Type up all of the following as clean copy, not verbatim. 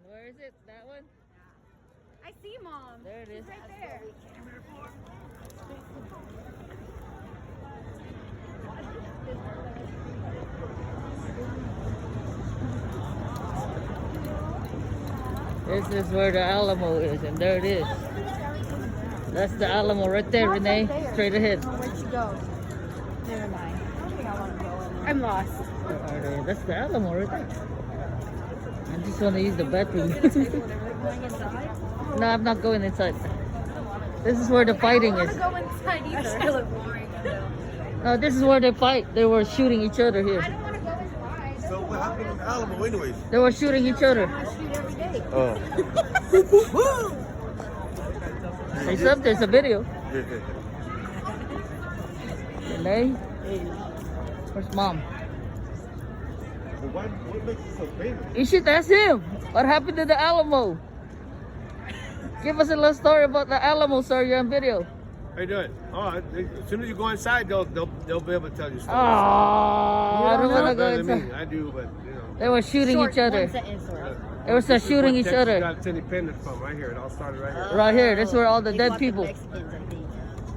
Where is it? That one? I see Mom. There it is. She's right there. This is where the Alamo is, and there it is. That's the Alamo right there, Renee. Straight ahead. Oh, where'd she go? Never mind. I don't think I want to go in there. I'm lost. Where are they? That's the Alamo right there. I just want to use the bathroom. No, I'm not going inside. This is where the fighting is. I don't want to go inside either. I look boring. No, this is where they fight. They were shooting each other here. I don't want to go inside. So what happened in the Alamo anyways? They were shooting each other. I shoot every day. Oh. Say something. There's a video. Renee? Where's Mom? What makes it so famous? You should ask him. What happened to the Alamo? Give us a little story about the Alamo, sir. You're on video. How you doing? Oh, as soon as you go inside, they'll be able to tell you Oh, stories. I don't want to go Better than inside. me. I do, but you know. They were shooting Short, each other. one sentence or- They were This is shooting where each Texas other. got its independence from right here. It all started right here. Right here. That's where all the They dead fought people. Mexicans, I think.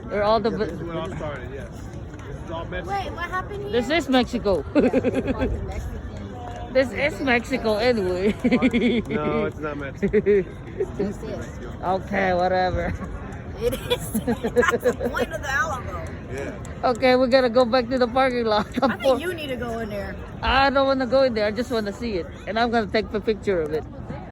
They're all the. This is where it all started. Yes. This is all Mexico. Wait, what happened here? This is Mexico. They fought the Mexicans. This is Mexico anyway. No, it's not Mexico. This is. Okay, whatever. It is. That's the point of the Alamo. Yeah. Okay, we gotta go back to the parking lot. I think you need to go in there. I don't want to go in there. I just want to see it, and I'm gonna take a picture of it.